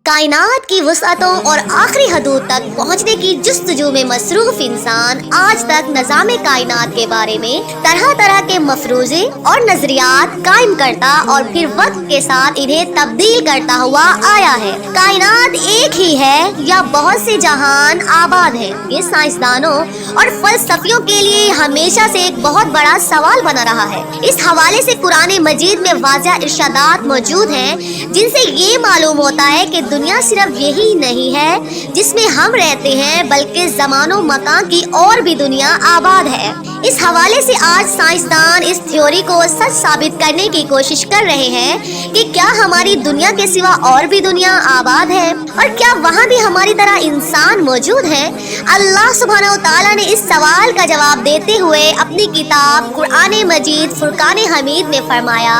کائنات کی وسعتوں اور آخری حدود تک پہنچنے کی جستجو میں مصروف انسان آج تک نظام کائنات کے بارے میں طرح طرح کے مفروضے اور نظریات قائم کرتا اور پھر وقت کے ساتھ انہیں تبدیل کرتا ہوا آیا ہے۔ کائنات ایک ہی ہے یا بہت سے جہان آباد ہیں؟ یہ سائنسدانوں اور فلسفیوں کے لیے ہمیشہ سے ایک بہت بڑا سوال بنا رہا ہے۔ اس حوالے سے قرآن مجید میں واضح ارشادات موجود ہیں جن سے یہ معلوم ہوتا ہے کہ دنیا صرف یہی نہیں ہے جس میں ہم رہتے ہیں، بلکہ زمان و مکان کی اور بھی دنیا آباد ہے۔ اس حوالے سے آج سائنسدان اس تھیوری کو سچ ثابت کرنے کی کوشش کر رہے ہیں کہ کیا ہماری دنیا کے سوا اور بھی دنیا آباد ہے اور کیا وہاں بھی ہماری طرح انسان موجود ہیں۔ اللہ سبحانہ و تعالیٰ نے اس سوال کا جواب دیتے ہوئے اپنی کتاب قرآن مجید فرقان حمید میں فرمایا،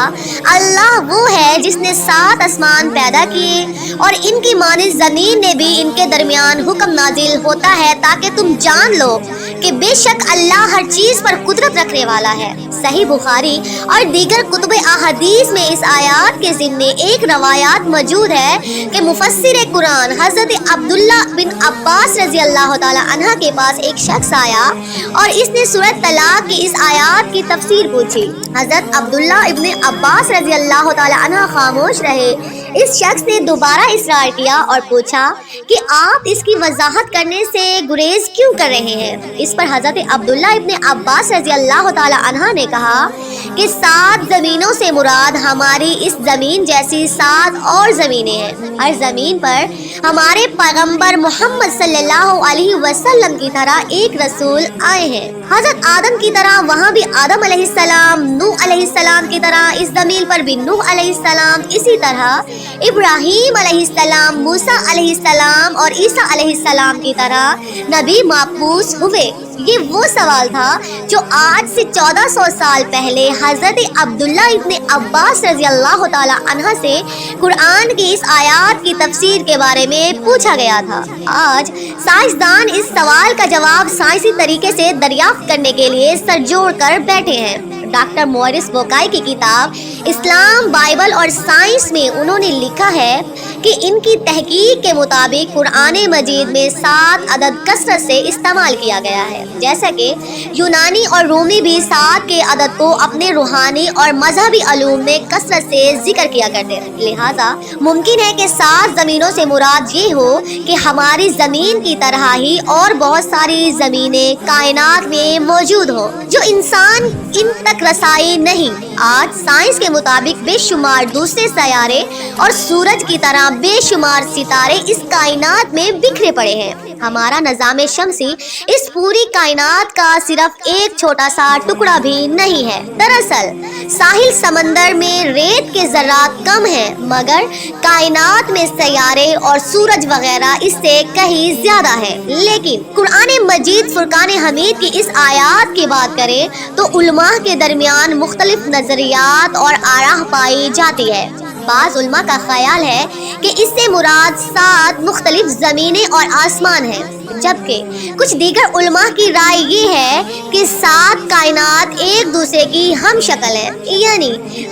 اللہ وہ ہے جس نے 7 آسمان پیدا کیے اور ان کی مانند زمین میں بھی ان کے درمیان حکم نازل ہوتا ہے تاکہ تم جان لو کہ بے شک اللہ ہر چیز پر قدرت رکھنے والا ہے۔ صحیح بخاری اور دیگر کتب احادیث میں اس آیات کے ضمن ایک روایات موجود ہے کہ مفسر قرآن حضرت عبداللہ بن عباس رضی اللہ تعالی عنہ کے پاس ایک شخص آیا اور اس نے سورۃ طلاق کی اس آیات کی تفسیر پوچھی۔ حضرت عبداللہ ابن عباس رضی اللہ تعالی عنہ خاموش رہے۔ اس شخص نے دوبارہ اصرار کیا اور پوچھا کہ آپ اس کی وضاحت کرنے سے گریز کیوں کر رہے ہیں؟ اس پر حضرت عبداللہ ابن عباس رضی اللہ تعالی عنہ نے کہا کہ 7 زمینوں سے مراد ہماری اس زمین جیسی 7 اور زمینیں ہیں۔ ہر زمین پر ہمارے پیغمبر محمد صلی اللہ علیہ وسلم کی طرح ایک رسول آئے ہیں۔ حضرت آدم کی طرح وہاں بھی آدم علیہ السلام، نوح علیہ السلام کی طرح اس زمین پر بھی نوح علیہ السلام، اسی طرح ابراہیم علیہ السلام، موسیٰ علیہ السلام اور عیسیٰ علیہ السلام کی طرح نبی مبعوث ہوئے۔ یہ وہ سوال تھا جو آج سے 1400 سال پہلے حضرت عبداللہ ابن عباس رضی اللہ تعالی عنہ سے قرآن کی اس آیات کی تفسیر کے بارے میں پوچھا گیا تھا۔ آج سائنسدان اس سوال کا جواب سائنسی طریقے سے دریافت کرنے کے لیے سر جوڑ کر بیٹھے ہیں۔ ڈاکٹر مورس بوکائی کی کتاب اسلام، بائبل اور سائنس میں انہوں نے لکھا ہے کہ ان کی تحقیق کے مطابق قرآن مجید میں 7 عدد کثرت سے استعمال کیا گیا ہے، جیسا کہ یونانی اور رومی بھی 7 کے عدد کو اپنے روحانی اور مذہبی علوم میں کثرت سے ذکر کیا کرتے ہیں۔ لہٰذا ممکن ہے کہ 7 زمینوں سے مراد یہ ہو کہ ہماری زمین کی طرح ہی اور بہت ساری زمینیں کائنات میں موجود ہوں جو انسان ان تک رسائی نہیں۔ آج سائنس کے مطابق بے شمار دوسرے سیارے اور سورج کی طرح بے شمار ستارے اس کائنات میں بکھرے پڑے ہیں۔ ہمارا نظام شمسی اس پوری کائنات کا صرف ایک چھوٹا سا ٹکڑا بھی نہیں ہے۔ دراصل ساحل سمندر میں ریت کے ذرات کم ہیں، مگر کائنات میں سیارے اور سورج وغیرہ اس سے کہیں زیادہ ہے۔ لیکن قرآن مجید فرقان حمید کی اس آیات کی بات کریں تو علماء کے درمیان مختلف نظریات اور آراء پائی جاتی ہے۔ بعض علماء کا خیال ہے کہ اس سے مراد 7 مختلف زمینیں اور آسمان ہیں، جبکہ کچھ دیگر علماء کی رائے یہ ہے کہ 7 کائنات ایک دوسرے کی ہم شکل ہیں، یعنی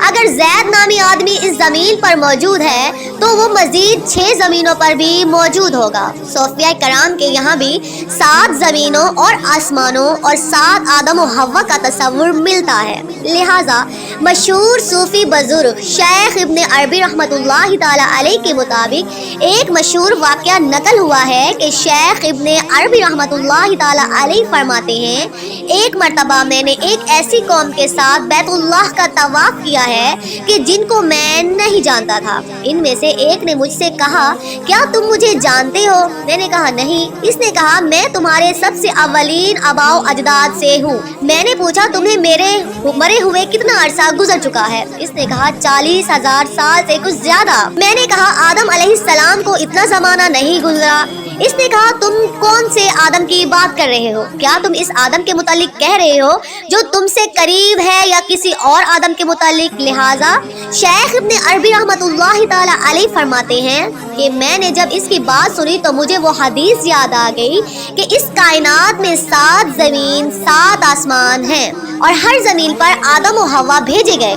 اگر زید نامی آدمی اس زمین پر موجود ہے تو وہ مزید 6 زمینوں پر بھی موجود ہوگا۔ صوفیاء کرام کے یہاں بھی 7 زمینوں اور آسمانوں اور 7 آدم و حوا کا تصور ملتا ہے۔ لہٰذا مشہور صوفی بزرگ شیخ ابن عربی رحمۃ اللہ تعالی علیہ کے مطابق ایک مشہور واقعہ نقل ہوا ہے کہ شیخ ابن عربی رحمۃ اللہ تعالی علیہ فرماتے ہیں، ایک مرتبہ میں نے ایک ایسی قوم کے ساتھ بیت اللہ کا طواف کیا ہے کہ جن کو میں نہیں جانتا تھا۔ ان میں سے ایک نے مجھ سے کہا، کیا تم مجھے جانتے ہو؟ میں نے کہا نہیں۔ اس نے کہا، میں تمہارے سب سے اولین آباء و اجداد سے ہوں۔ میں نے پوچھا، تمہیں میرے مرے ہوئے کتنا عرصہ گزر چکا ہے؟ اس نے کہا 40,000 سال سے کچھ زیادہ۔ میں نے کہا آدم علیہ السلام کو اتنا زمانہ نہیں گزرا۔ اس نے کہا تم کون سے آدم کی بات کر رہے ہو؟ کیا تم اس آدم کے متعلق کہہ رہے ہو جو تم سے قریب ہے یا کسی اور آدم کے متعلق؟ لہٰذا شیخ ابن عربی رحمۃ اللہ تعالی علیہ فرماتے ہیں کہ میں نے جب اس کی بات سنی تو مجھے وہ حدیث یاد آ گئی کہ اس کائنات میں 7 زمین 7 آسمان ہیں اور ہر زمین پر آدم و حوا بھیجے گئے۔